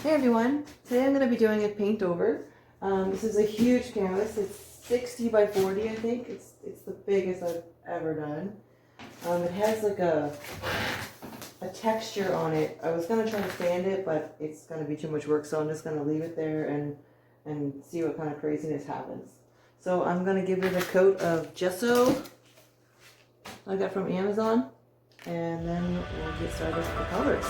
Hey everyone, today I'm going to be doing a paint over. This is a huge canvas. It's 60 by 40, I think. It's the biggest I've ever done. It has like a texture on it. I was going to try to sand it, but it's going to be too much work, so I'm just going to leave it there and see what kind of craziness happens. So I'm going to give it a coat of gesso I got from Amazon, and then we'll get started with the colors.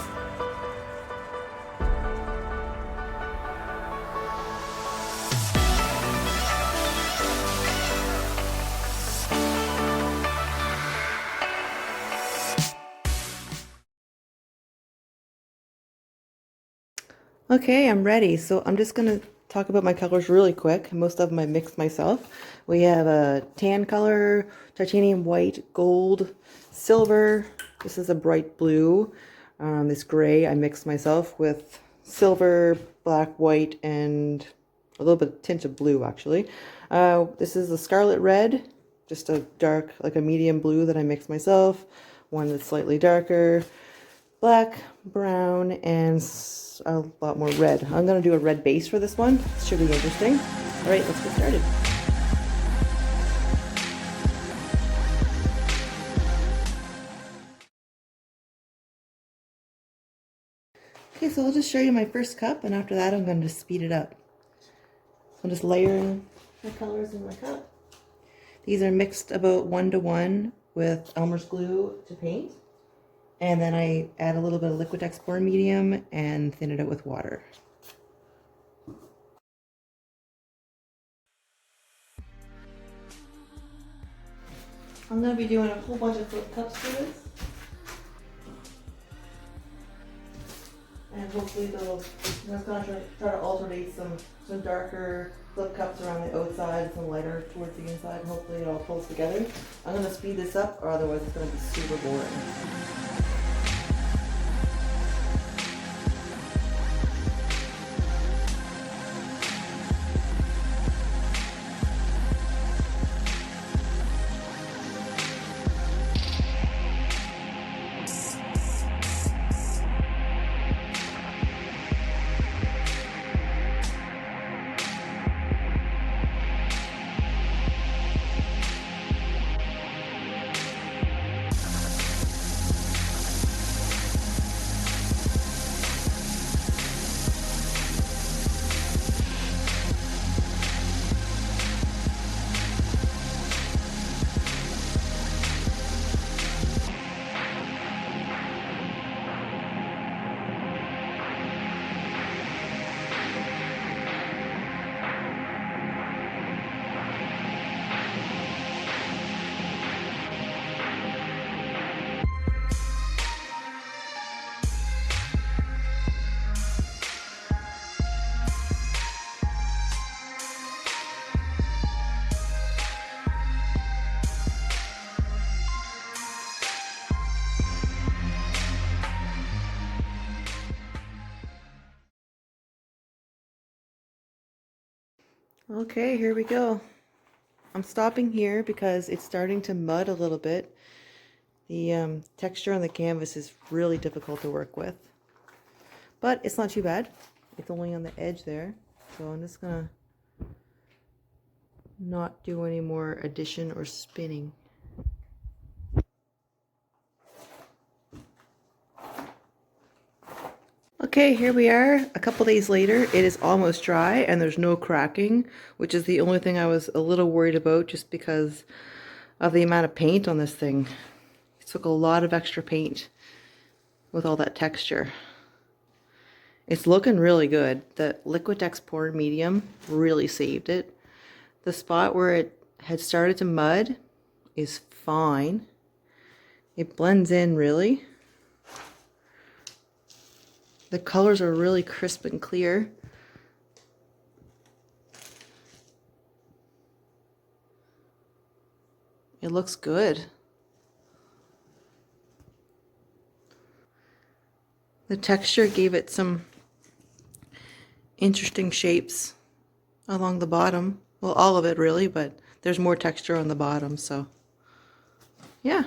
Okay, I'm ready. So I'm just going to talk about my colors really quick. Most of them I mixed myself. We have a tan color, titanium white, gold, silver. This is a bright blue. This gray I mixed myself with silver, black, white, and a little bit of tint of blue actually. This is a scarlet red, just a dark, like a medium blue that I mixed myself. One that's slightly darker. Black, brown, and a lot more red. I'm going to do a red base for this one. It should be interesting. All right, let's get started. Okay, so I'll just show you my first cup, and after that I'm going to speed it up. So I'm just layering my colors in my cup. These are mixed about 1:1 with Elmer's glue to paint. And then I add a little bit of liquitex pour medium and thin it out with water. I'm going to be doing a whole bunch of flip cups for this. And hopefully they'll, I'm just going to try to alternate some darker flip cups around the outside, some lighter towards the inside, and hopefully it all pulls together. I'm going to speed this up, or otherwise it's going to be super boring. Okay, here we go. I'm stopping here because it's starting to mud a little bit. The texture on the canvas is really difficult to work with. But it's not too bad. It's only on the edge there. So I'm just gonna not do any more addition or spinning. Okay, here we are a couple days later. It is almost dry and there's no cracking, which is the only thing I was a little worried about just because of the amount of paint on this thing. It took a lot of extra paint with all that texture. It's looking really good. The liquitex pour medium really saved it. The spot where it had started to mud is fine. It blends in really. The colors are really crisp and clear. It looks good. The texture gave it some interesting shapes along the bottom. Well, all of it really, but there's more texture on the bottom, so yeah.